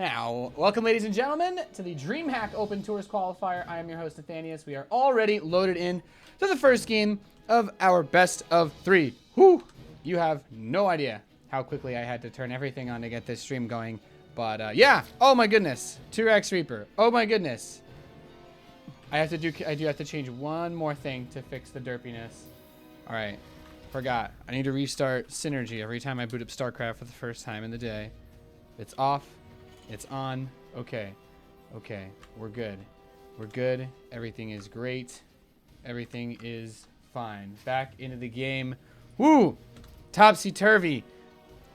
Now, welcome ladies and gentlemen to the DreamHack Open Tours Qualifier. I am your host, Nathanius. We are already loaded in to the first game of our best of 3. Whew! You have no idea how quickly I had to turn everything on to get this stream going. But yeah, oh my goodness, 2x Reaper. Oh my goodness. I do have to change one more thing to fix the derpiness. All right, forgot. I need to restart Synergy every time I boot up StarCraft for the first time in the day. It's off. It's on. Okay. Okay. We're good. We're good. Everything is great. Everything is fine. Back into the game. Woo! Topsy-turvy.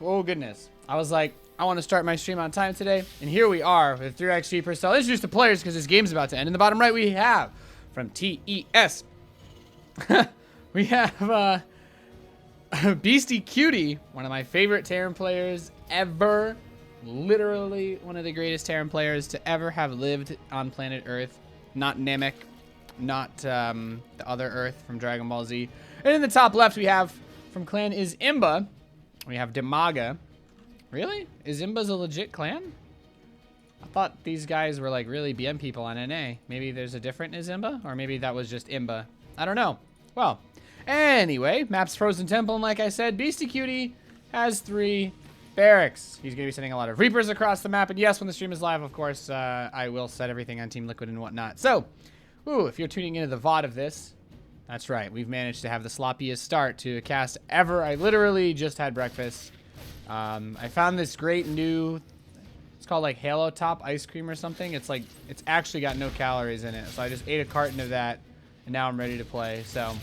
Oh, goodness. I was like, I want to start my stream on time today. And here we are with 3x Reaper. So let's introduce the players because this game's about to end. In the bottom right, we have from TES. We have BeastyQT, one of my favorite Terran players ever. Literally one of the greatest Terran players to ever have lived on planet Earth. Not Namek, not the other Earth from Dragon Ball Z. And in the top left, we have from clan is Imba. We have Dimaga. Really? Is Imba's a legit clan? I thought these guys were like really BM people on NA. Maybe there's a different Izimba, or maybe that was just Imba. I don't know. Well, anyway, map's Frozen Temple, and like I said, BeastyQT has 3 barracks. He's going to be sending a lot of Reapers across the map, and yes, when the stream is live, of course, I will set everything on Team Liquid and whatnot. So, if you're tuning into the VOD of this, that's right. We've managed to have the sloppiest start to a cast ever. I literally just had breakfast. I found this great new, it's called like Halo Top ice cream or something. It's like, it's actually got no calories in it. So I just ate a carton of that, and now I'm ready to play. So,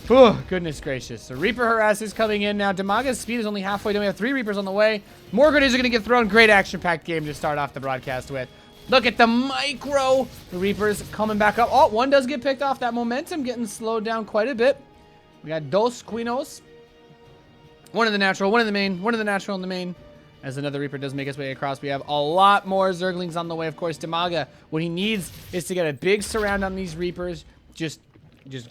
oh, goodness gracious. So Reaper harass is coming in now. Dimaga's speed is only halfway done. We have 3 Reapers on the way. More grenades are going to get thrown. Great action-packed game to start off the broadcast with. Look at the micro. The Reapers coming back up. Oh, one does get picked off. That momentum getting slowed down quite a bit. We got dos Quinos. One in the natural, one in the main, one in the natural in the main. As another Reaper does make his way across, we have a lot more Zerglings on the way. Of course, Dimaga, what he needs is to get a big surround on these Reapers. Just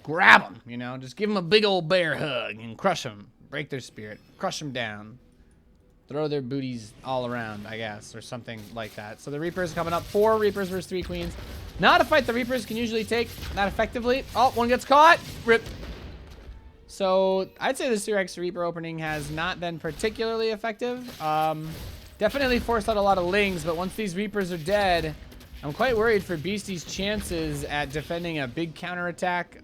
grab them, you know? Just give them a big old bear hug and crush them. Break their spirit. Crush them down. Throw their booties all around, I guess, or something like that. So the Reapers coming up. 4 Reapers versus 3 Queens. Not a fight the Reapers can usually take that effectively. Oh, one gets caught. Rip. So I'd say the 2x Reaper opening has not been particularly effective. Definitely forced out a lot of Lings, but once these Reapers are dead, I'm quite worried for Beastie's chances at defending a big counterattack.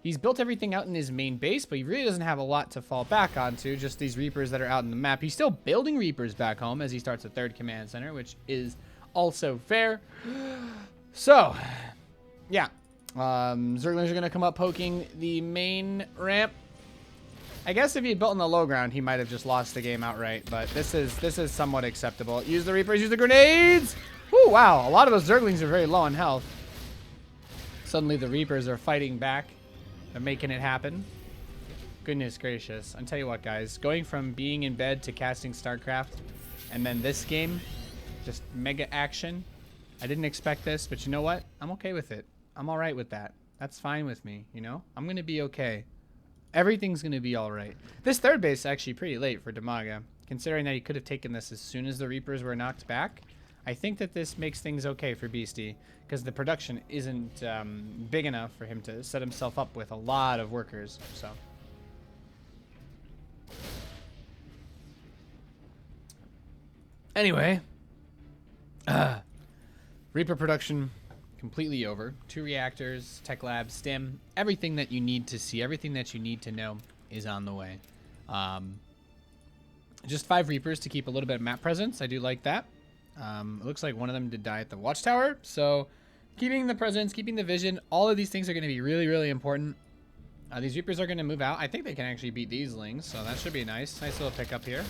He's built everything out in his main base, but he really doesn't have a lot to fall back onto, just these Reapers that are out in the map. He's still building Reapers back home as he starts a 3rd command center, which is also fair. So, yeah. Zerglings are going to come up poking the main ramp. I guess if he had built on the low ground, he might have just lost the game outright, but this is somewhat acceptable. Use the Reapers, use the grenades! Ooh, wow, a lot of those Zerglings are very low on health. Suddenly the Reapers are fighting back. They're making it happen. Goodness gracious. I'll tell you what, guys. Going from being in bed to casting StarCraft, and then this game, just mega action. I didn't expect this, but you know what? I'm okay with it. I'm all right with that. That's fine with me, you know? I'm going to be okay. Everything's going to be all right. This 3rd base is actually pretty late for Dimaga, considering that he could have taken this as soon as the Reapers were knocked back. I think that this makes things okay for Beastie, because the production isn't big enough for him to set himself up with a lot of workers, so. Anyway. Reaper production completely over. 2 reactors, tech lab, stim, everything that you need to see, everything that you need to know is on the way. Just 5 Reapers to keep a little bit of map presence. I do like that. It looks like one of them did die at the watchtower. So keeping the presence, keeping the vision, all of these things are going to be really, really important. These Reapers are going to move out. I think they can actually beat these Lings, so that should be nice. Nice little pickup here.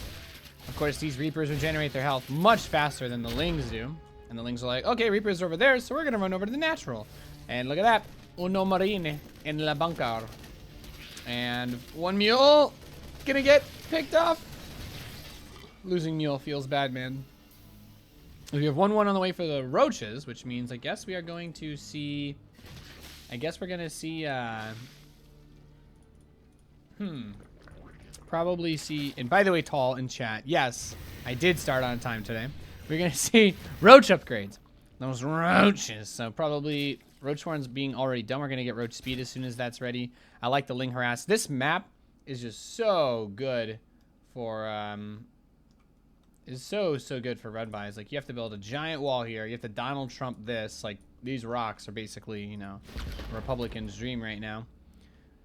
Of course, these Reapers regenerate their health much faster than the Lings do. And the Lings are like, okay, Reaper's over there, so we're going to run over to the natural. And look at that. Uno marine en la bunker. And 1 mule going to get picked off. Losing mule feels bad, man. We have 1-1 on the way for the Roaches, which means I guess we are going to see... I guess we're going to see... probably see... And by the way, Tall in chat, yes, I did start on time today. we're going to see roach upgrades. Those roaches. So probably roach horns being already done. We're going to get roach speed as soon as that's ready. I like the Ling harass. This map is just so good for is so good for run bys. Like, you have to build a giant wall here. You have to Donald Trump this. Like, these rocks are basically, you know, a Republican's dream right now.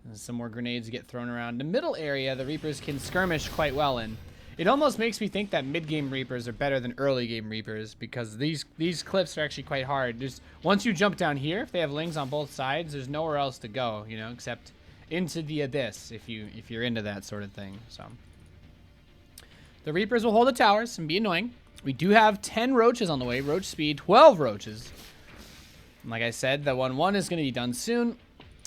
And some more grenades get thrown around. The middle area, the Reapers can skirmish quite well in. It almost makes me think that mid-game Reapers are better than early-game Reapers, because these cliffs are actually quite hard. Just once you jump down here, if they have Lings on both sides, there's nowhere else to go, you know, except into the abyss if you're into that sort of thing. So the Reapers will hold the towers and be annoying. We do have 10 roaches on the way. Roach speed, 12 roaches. And like I said, the 1-1 is going to be done soon.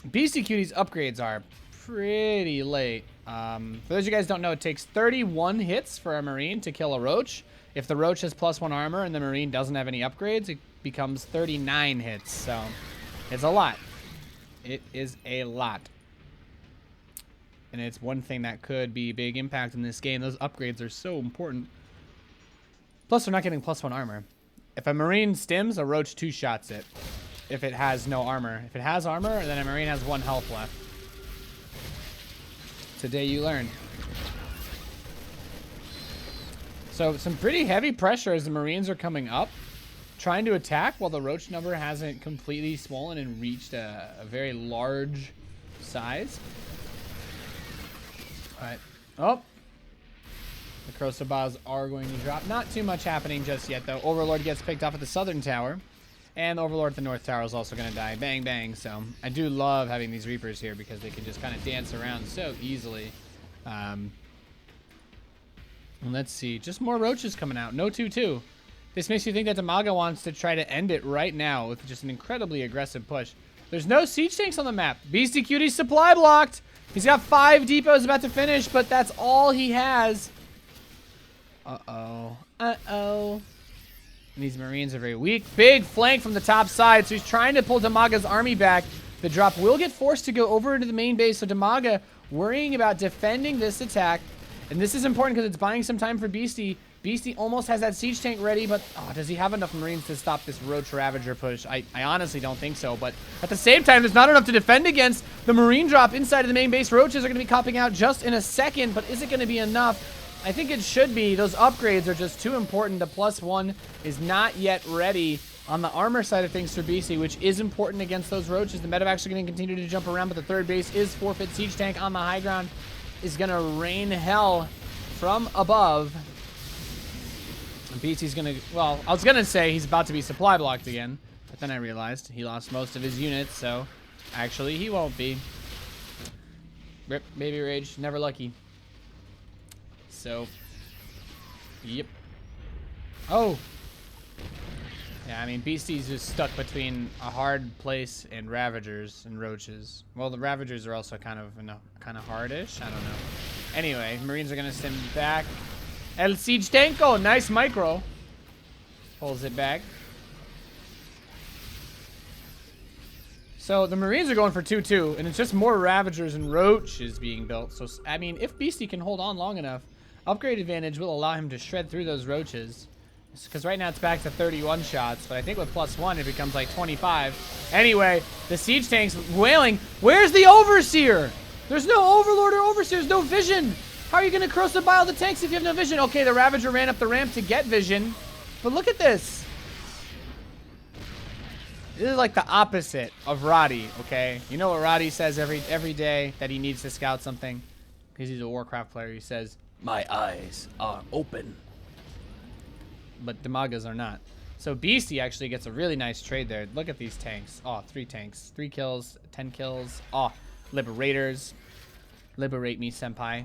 BeastyQT's upgrades are pretty late. For those of you guys who don't know, it takes 31 hits for a Marine to kill a roach. If the roach has +1 armor and the Marine doesn't have any upgrades, it becomes 39 hits. So it's a lot. It is a lot. And it's one thing that could be a big impact in this game. Those upgrades are so important. Plus, they're not getting +1 armor. If a Marine stims, a roach 2-shots it. If it has no armor. If it has armor, then a Marine has 1 health left. Today you learn. So some pretty heavy pressure as the Marines are coming up, trying to attack while the roach number hasn't completely swollen and reached a very large size. Alright. Oh. The Crosabas are going to drop. Not too much happening just yet, though. Overlord gets picked off at the southern tower. And the Overlord at the north tower is also going to die. Bang, bang. So I do love having these Reapers here because they can just kind of dance around so easily. And let's see. Just more roaches coming out. No 2-2. This makes you think that Dimaga wants to try to end it right now with just an incredibly aggressive push. There's no siege tanks on the map. BeastyQT supply blocked. He's got 5 depots about to finish, but that's all he has. Uh-oh. Uh-oh. And these Marines are very weak. Big flank from the top side, so he's trying to pull Dimaga's army back. The drop will get forced to go over into the main base, so Dimaga worrying about defending this attack. And this is important because it's buying some time for Beasty. Beasty almost has that siege tank ready, but does he have enough Marines to stop this Roach Ravager push? I honestly don't think so, but at the same time, there's not enough to defend against. The Marine drop inside of the main base. Roaches are going to be copping out just in a second, but is it going to be enough? I think it should be. Those upgrades are just too important. The +1 is not yet ready on the armor side of things for BC, which is important against those roaches. The medevacs are going to continue to jump around, but the third base is forfeit. Siege tank on the high ground is going to rain hell from above. BC's going to, well, I was going to say he's about to be supply blocked again, but then I realized he lost most of his units, so actually he won't be. Rip, baby rage, never lucky. So, yep. Oh. Yeah, I mean, Beastie's just stuck between a hard place and Ravagers and Roaches. Well, the Ravagers are also kind of hardish. I don't know. Anyway, Marines are going to send back. El Siege Tanko, nice micro. Pulls it back. So the Marines are going for 2-2, and it's just more Ravagers and Roaches being built. So, I mean, if Beastie can hold on long enough, upgrade advantage will allow him to shred through those Roaches. Because right now it's back to 31 shots, but I think with +1 it becomes like 25. Anyway, the Siege Tank's wailing. Where's the Overseer? There's no Overlord or Overseer. There's no vision. How are you going to cross the bile the tanks if you have no vision? Okay, the Ravager ran up the ramp to get vision. But look at this. This is like the opposite of Roddy, okay? You know what Roddy says every day that he needs to scout something? Because he's a Warcraft player. He says, "My eyes are open." But Dimaga's are not. So Beastie actually gets a really nice trade there. Look at these tanks. Oh, 3 tanks. 3 kills, 10 kills. Oh, Liberators. Liberate me, senpai.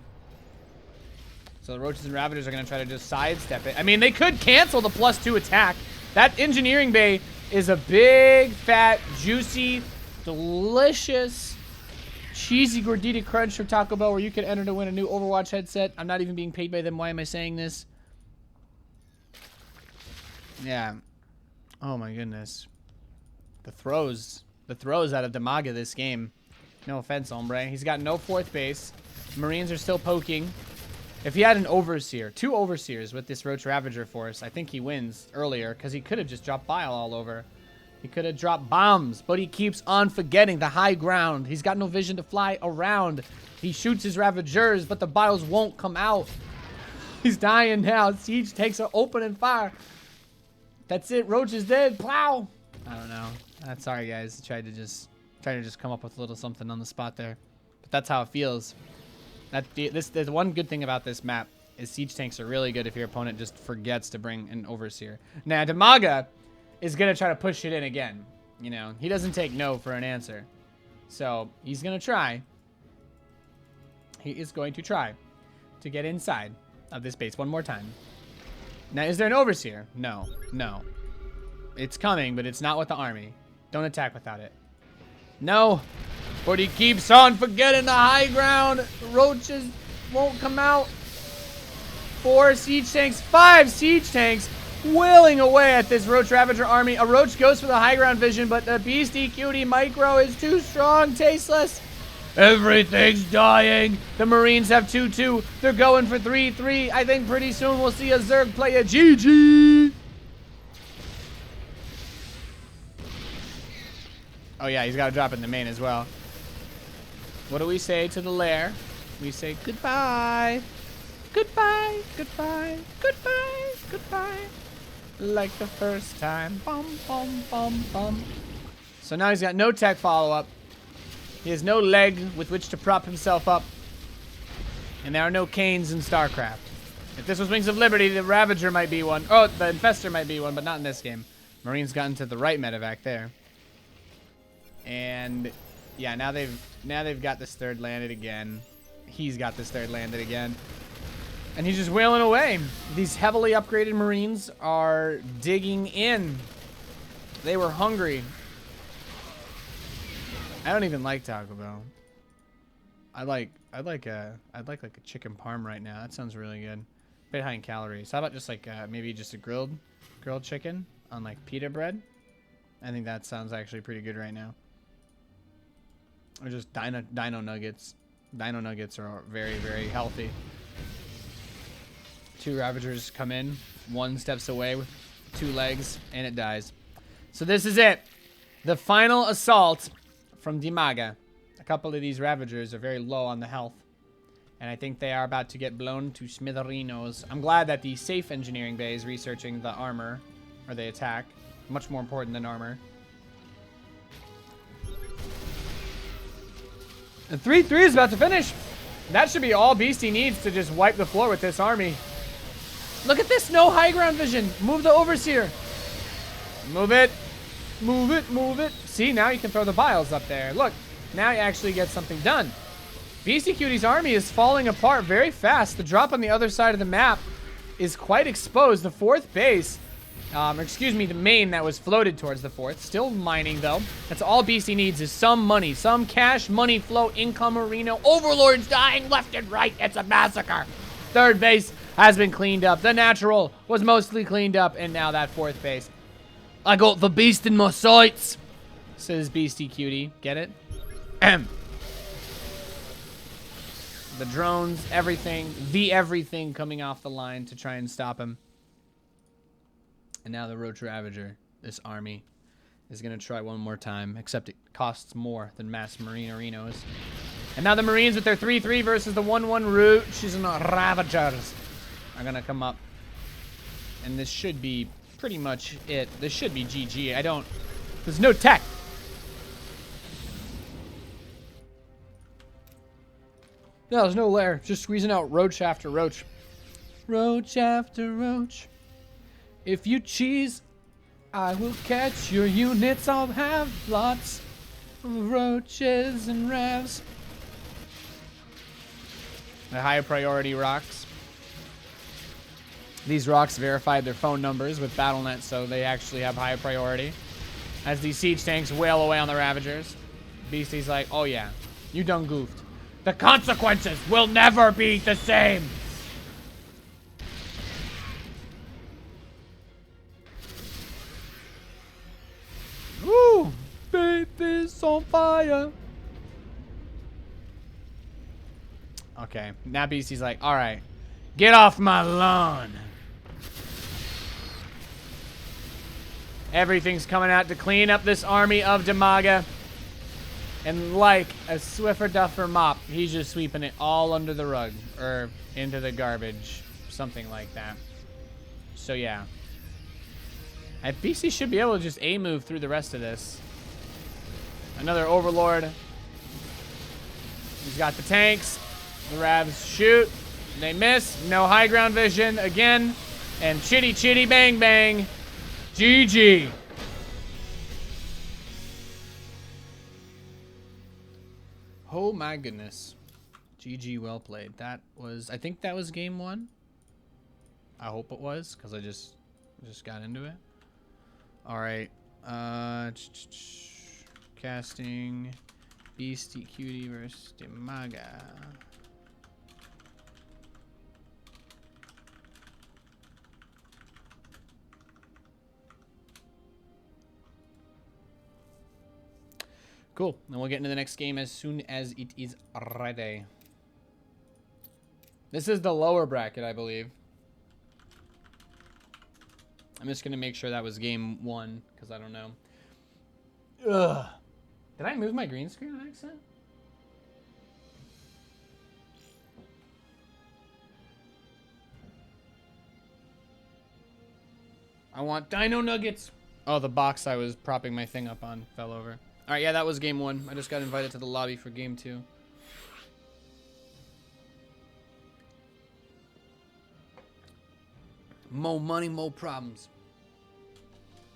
So the Roaches and Ravagers are going to try to just sidestep it. I mean, they could cancel the +2 attack. That engineering bay is a big, fat, juicy, delicious, cheesy gordita crunch from Taco Bell where you can enter to win a new Overwatch headset. I'm not even being paid by them. Why am I saying this? Yeah. Oh my goodness. The throws out of Dimaga this game. No offense, hombre. He's got no 4th base. Marines are still poking. If he had an Overseer, 2 Overseers with this Roach Ravager force, I think he wins earlier because he could have just dropped Bile all over. He could have dropped bombs, but he keeps on forgetting the high ground. He's got no vision to fly around. He shoots his Ravagers, but the Biles won't come out. He's dying now. Siege takes an opening fire. That's it. Roach is dead. Plow. I don't know. Sorry, guys. Tried to just come up with a little something on the spot there. But that's how it feels. There's one good thing about this map is siege tanks are really good if your opponent just forgets to bring an Overseer. Now, Dimaga is going to try to push it in again. You know, he doesn't take no for an answer. So, he's going to try. He is going to try to get inside of this base one more time. Now, is there an Overseer? No. No. It's coming, but it's not with the army. Don't attack without it. No. But he keeps on forgetting the high ground. Roaches won't come out. 4 siege tanks, 5 siege tanks wailing away at this Roach Ravager army. A Roach goes for the high ground vision, but the BeastyQT micro is too strong, tasteless. Everything's dying. The Marines have 2-2. They're going for 3-3. I think pretty soon we'll see a Zerg play a GG. Oh yeah, he's got to drop in the main as well. What do we say to the lair? We say goodbye. Goodbye, goodbye, goodbye, goodbye. Like the first time. Bum, bum, bum, bum. So now he's got no tech follow-up. He has no leg with which to prop himself up. And there are no canes in StarCraft. If this was Wings of Liberty, the Ravager might be one. Oh, the Infestor might be one, but not in this game. Marines got into the right medevac there. And yeah, now they've got this third landed again. He's got this third landed again. And he's just wailing away. These heavily upgraded Marines are digging in. They were hungry. I don't even like Taco Bell. I'd like like a chicken parm right now. That sounds really good. A bit high in calories. How about just like maybe just a grilled chicken on like pita bread? I think that sounds actually pretty good right now. Or just dino nuggets. Dino nuggets are very, very healthy. 2 Ravagers come in. 1 steps away with 2 legs, and it dies. So this is it. The final assault from Dimaga. A couple of these Ravagers are very low on the health. And I think they are about to get blown to smithereens. I'm glad that the safe engineering bay is researching the armor, or the attack. Much more important than armor. And 3-3 is about to finish. That should be all Beastie needs to just wipe the floor with this army. Look at this, no high ground vision. Move the Overseer. Move it. Move it, move it. See, now you can throw the Biles up there. Look, now you actually get something done. BeastyQT's army is falling apart very fast. The drop on the other side of the map is quite exposed. The 4th base, excuse me, the main that was floated towards the 4th. Still mining, though. That's all Beastie needs is some money. Some cash, money flow, income arena. Overlords dying left and right. It's a massacre. 3rd base has been cleaned up. The natural was mostly cleaned up, and now that 4th base. I got the beast in my sights, says BeastyQT. Get it? The drones, everything, everything coming off the line to try and stop him. And now the Roach Ravager, this army, is going to try one more time, except it costs more than mass Marine Arenos. And now the Marines with their 3-3 versus the 1-1 Roaches and Ravagers are going to come up. And this should be pretty much it. This should be GG. There's no tech. No, there's no lair. Just squeezing out roach after roach. Roach after roach. If you cheese, I will catch your units. I'll have lots of roaches and ravs. The high priority rocks. These rocks verified their phone numbers with BattleNet, so they actually have high priority. As these siege tanks wail away on the Ravagers, Beastie's like, oh yeah, you done goofed. The consequences will never be the same. Woo! Faith is on fire. Okay, now Beastie's like, all right, Get off my lawn. Everything's coming out to clean up this army of Dimaga. And like a Swiffer Duffer mop, he's just sweeping it all under the rug. Or into the garbage. Something like that. So yeah. Beastie should be able to just A-move through the rest of this. Another Overlord. He's got the tanks. The Ravs shoot. They miss. No high ground vision again. And chitty chitty bang bang. GG. Oh my goodness. GG, well played. That was, I think that was game 1. I hope it was, because I just got into it. Alright. Casting BeastyQT versus Dimaga. Cool. And we'll get into the next game as soon as it is ready. This is the lower bracket, I believe. I'm just going to make sure that was game 1, because I don't know. Ugh. Did I move my green screen on accident? I want Dino Nuggets. Oh, the box I was propping my thing up on fell over. All right, yeah, that was game 1. I just got invited to the lobby for game 2. More money, more problems.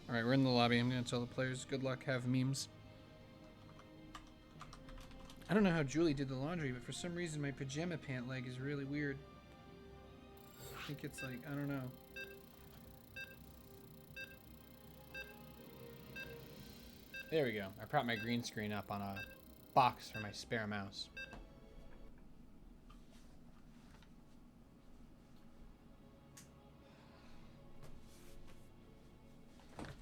All right, we're in the lobby. I'm going to tell the players, good luck, have memes. I don't know how Julie did the laundry, but for some reason my pajama pant leg is really weird. I think it's like, I don't know. There we go. I propped my green screen up on a box for my spare mouse.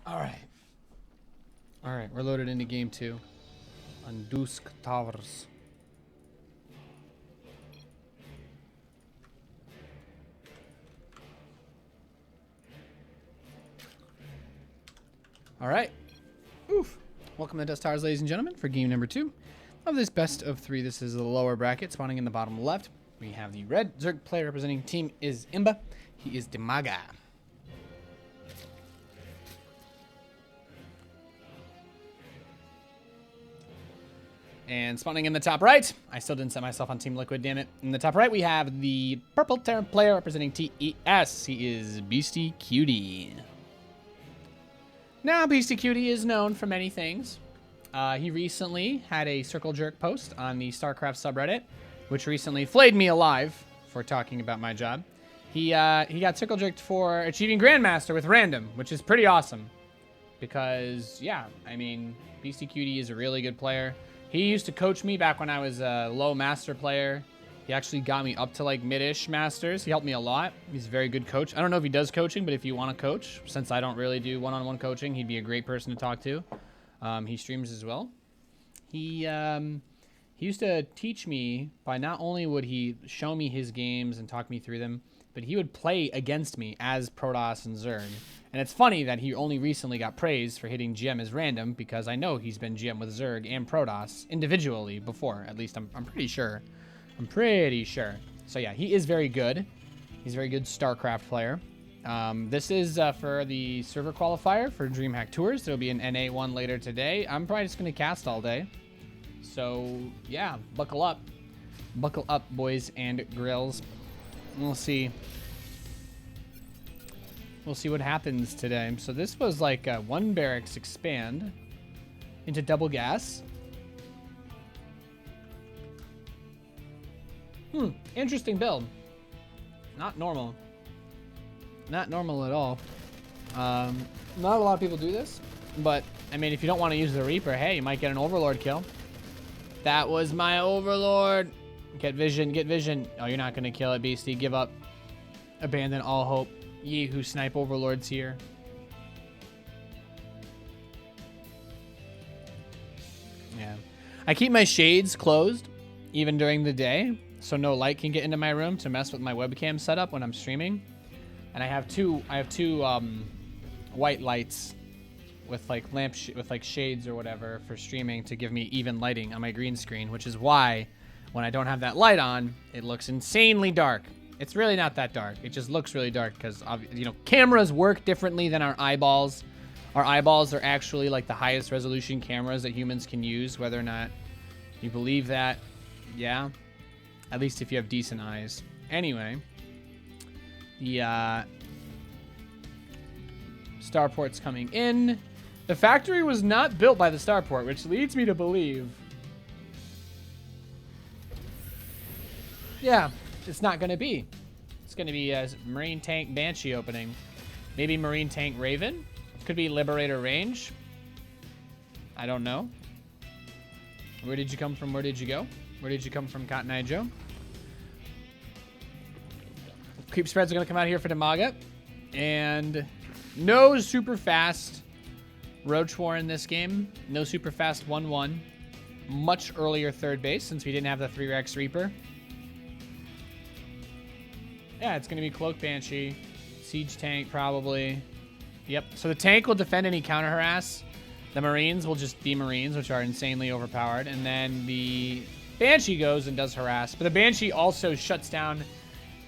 Alright. Alright, we're loaded into game 2. On Dusk Towers. Alright. Oof. Welcome to Dust Towers, ladies and gentlemen, for game number 2 of this best of 3. This is the lower bracket, spawning in the bottom left. We have the red Zerg player representing team is Imba. He is Dimaga. And spawning in the top right, I still didn't set myself on Team Liquid, damn it. In the top right, we have the purple Terran player representing TES. He is BeastyQT. Now, BeastyQT is known for many things. He recently had a circle jerk post on the StarCraft subreddit, which recently flayed me alive for talking about my job. He got circle jerked for achieving Grandmaster with random, which is pretty awesome. Because, yeah, I mean, BeastyQT is a really good player. He used to coach me back when I was a low master player. He actually got me up to like mid-ish masters. He helped me a lot. He's a very good coach. I don't know if he does coaching, but if you want to coach, since I don't really do one-on-one coaching, he'd be a great person to talk to. He streams as well. He used to teach me by not only would he show me his games and talk me through them, but he would play against me as Protoss and Zerg. And it's funny that he only recently got praised for hitting GM as random, because I know he's been GM with Zerg and Protoss individually before. At least I'm pretty sure. I'm pretty sure. So yeah, he is very good. He's a very good StarCraft player. This is for the server qualifier for DreamHack Tours. There'll be an NA one later today. I'm probably just going to cast all day. So yeah, buckle up. Buckle up, boys and grills. We'll see. We'll see what happens today. So this was like one barracks expand into double gas. Interesting build. Not normal. Not normal at all. Not a lot of people do this, but I mean, if you don't want to use the Reaper, hey, you might get an Overlord kill. That was my Overlord. Get vision, get vision. Oh, you're not going to kill it, Beastie. Give up. Abandon all hope. Ye who snipe Overlords here. Yeah. I keep my shades closed even during the day so no light can get into my room to mess with my webcam setup when I'm streaming. And I have two white lights with like with like shades or whatever for streaming to give me even lighting on my green screen, which is why when I don't have that light on, it looks insanely dark. It's really not that dark. It just looks really dark because, you know, cameras work differently than our eyeballs. Our eyeballs are actually like the highest resolution cameras that humans can use, whether or not you believe that. Yeah. At least if you have decent eyes. Anyway, the starport's coming in. The factory was not built by the starport, which leads me to believe, yeah, it's not going to be. It's going to be a Marine Tank Banshee opening. Maybe Marine Tank Raven. Could be Liberator Range. I don't know. Where did you come from? Where did you go? Where did you come from, Cotton Eye Joe? Creep spreads are going to come out here for Dimaga. And no super fast Roach War in this game. No super fast 1-1. Much earlier third base since we didn't have the 3-Rex Reaper. Yeah, it's going to be Cloak Banshee. Siege Tank, probably. Yep. So the tank will defend any counter harass. The Marines will just be Marines, which are insanely overpowered. And then the Banshee goes and does harass. But the Banshee also shuts down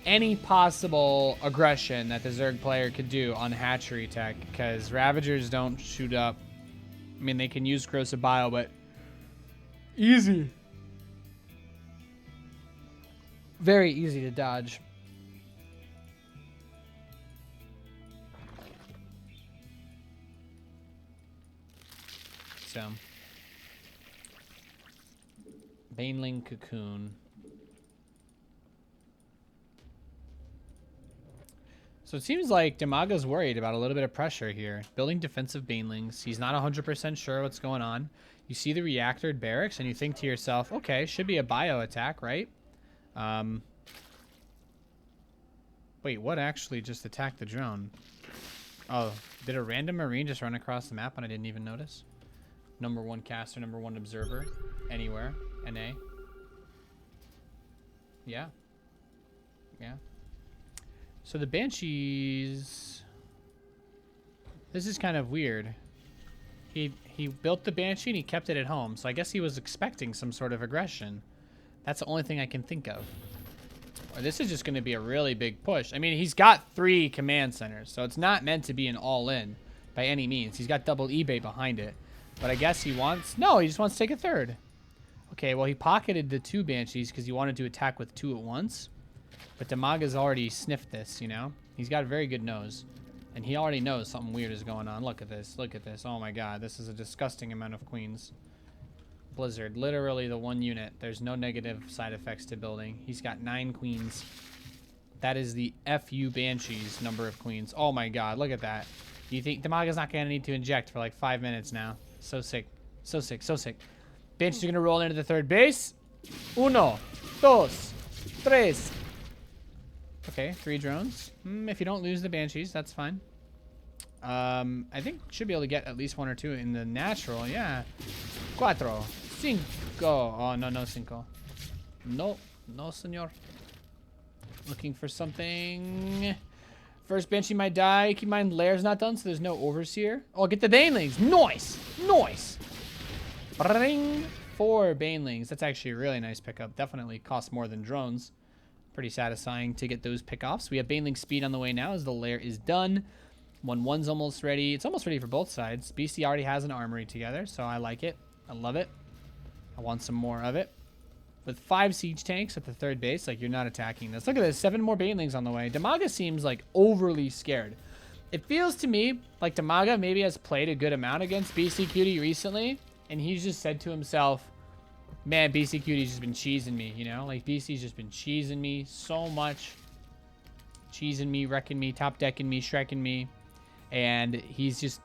any possible aggression that the Zerg player could do on hatchery tech. Because Ravagers don't shoot up. I mean, they can use Corrosive Bile, but easy. Very easy to dodge. So, Baneling Cocoon. So it seems like Dimaga's worried about a little bit of pressure here. Building defensive Banelings. He's not 100% sure what's going on. You see the reactored barracks and you think to yourself, okay, should be a bio attack, right? Wait, what actually just attacked the drone? Oh, did a random Marine just run across the map and I didn't even notice? Number 1 caster, number 1 observer, anywhere, NA. Yeah. Yeah. So the Banshees, this is kind of weird. He built the Banshee and he kept it at home. So I guess he was expecting some sort of aggression. That's the only thing I can think of. Or this is just going to be a really big push. I mean, he's got 3 command centers, so it's not meant to be an all-in by any means. He's got double eBay behind it. But I guess he wants... No, he just wants to take a third. Okay, well, he pocketed the 2 Banshees because he wanted to attack with 2 at once. But Dimaga's already sniffed this, you know? He's got a very good nose. And he already knows something weird is going on. Look at this. Look at this. Oh, my God. This is a disgusting amount of queens. Blizzard. Literally the 1 unit. There's no negative side effects to building. He's got 9 queens. That is the FU Banshees number of queens. Oh, my God. Look at that. You think Dimaga's not going to need to inject for like 5 minutes now. So sick. So sick. So sick. Banshees are going to roll into the third base. 1, 2, 3. Okay, 3 drones. If you don't lose the Banshees, that's fine. I think should be able to get at least 1 or 2 in the natural. Yeah. 4, 5. Oh, no, no 5. No, no, senor. Looking for something. First Banshee might die. Keep in mind, Lair's not done, so there's no Overseer. Oh, get the Banelings. Nice. Nice. Bring 4 Banelings. That's actually a really nice pickup. Definitely costs more than drones. Pretty satisfying to get those pickoffs. We have Baneling speed on the way now as the Lair is done. 1-1's almost ready. It's almost ready for both sides. Beastie already has an armory together, so I like it. I love it. I want some more of it. With 5 siege tanks at the third base, like, you're not attacking this. Look at this. 7 more Banelings on the way. Dimaga seems, like, overly scared. It feels to me like Dimaga maybe has played a good amount against BeastyQT recently, and he's just said to himself, man, BeastyQT's just been cheesing me, you know? Like, Beastie's just been cheesing me so much. Cheesing me, wrecking me, top decking me, shrekking me. And he's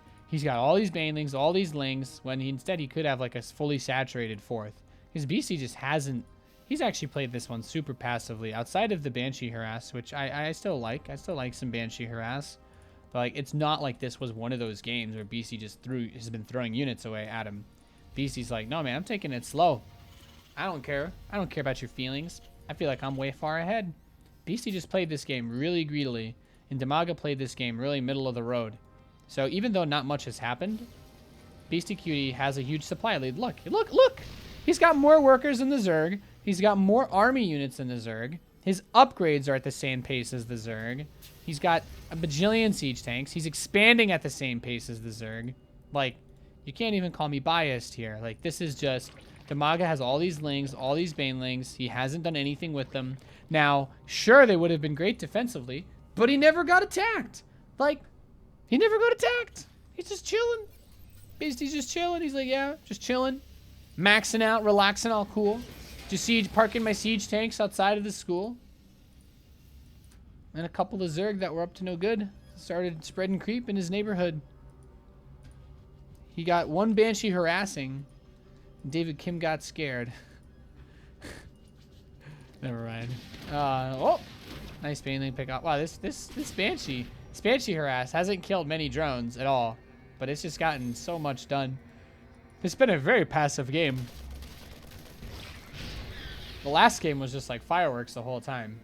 got all these Banelings, all these Lings, when instead he could have, like, a fully saturated 4th. Because Beastie just hasn't... He's actually played this one super passively. Outside of the Banshee harass, which I still like. I still like some Banshee harass. But, like, it's not like this was one of those games where Beastie just has been throwing units away at him. Beastie's like, no, man, I'm taking it slow. I don't care. I don't care about your feelings. I feel like I'm way far ahead. Beastie just played this game really greedily, and Dimaga played this game really middle of the road. So even though not much has happened, BeastyQT has a huge supply lead. Look, look, look! He's got more workers than the Zerg. He's got more army units than the Zerg. His upgrades are at the same pace as the Zerg. He's got a bajillion siege tanks. He's expanding at the same pace as the Zerg. Like, you can't even call me biased here. Like, this is just... Dimaga has all these Lings, all these Banelings. He hasn't done anything with them. Now, sure, they would have been great defensively, but he never got attacked. Like, he never got attacked. He's just chilling. Beastie's just chilling. He's like, yeah, just chilling. Maxing out, relaxing, all cool. Just parking my siege tanks outside of the school. And a couple of Zerg that were up to no good started spreading creep in his neighborhood. He got one Banshee harassing. David Kim got scared. Never mind. Oh, nice Baneling pick up. Wow, this Banshee harass hasn't killed many drones at all, but it's just gotten so much done. It's been a very passive game. The last game was just like fireworks the whole time.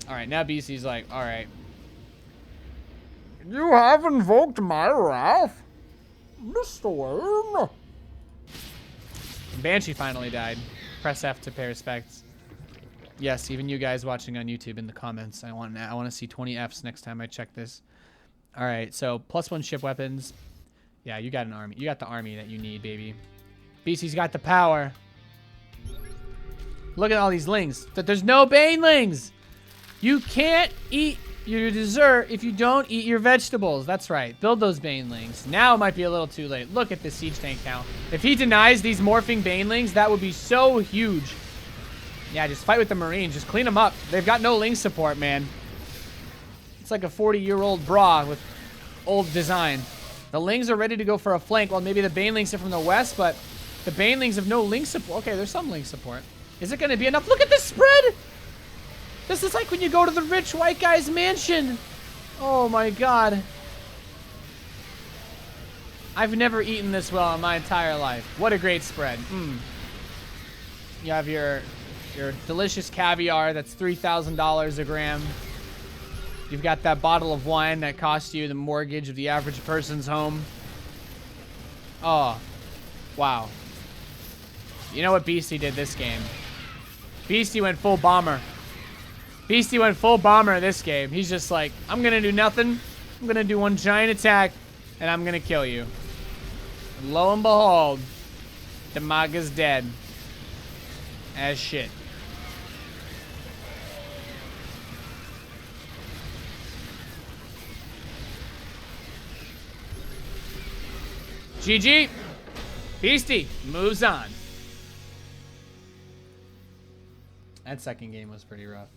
All right, now BC's like, all right. You have invoked my wrath, Mr. Wayne. Banshee finally died. Press F to pay respects. Yes, even you guys watching on YouTube in the comments. I want to see 20 Fs next time I check this. All right, so +1 ship weapons. Yeah, you got an army. You got the army that you need, baby. BC's got the power. Look at all these lings. There's no banelings. You can't eat your dessert if you don't eat your vegetables. That's right. Build those banelings. Now it might be a little too late. Look at this siege tank count. If he denies these morphing banelings, that would be so huge. Yeah, just fight with the Marines. Just clean them up. They've got no ling support, man. It's like a 40-year-old bra with old design. The lings are ready to go for a flank. Well, maybe the banelings are from the west, but the banelings have no ling support. Okay, there's some ling support. Is it going to be enough? Look at this spread! This is like when you go to the rich white guy's mansion. Oh my god. I've never eaten this well in my entire life. What a great spread. You have your delicious caviar that's $3,000 a gram. You've got that bottle of wine that costs you the mortgage of the average person's home. Oh, wow. You know what Beastie did this game? Beastie went full bomber. Beastie went full bomber this game. He's just like, I'm going to do nothing. I'm going to do one giant attack, and I'm going to kill you. And lo and behold, Dimaga's dead. As shit. GG. Beastie moves on. That second game was pretty rough.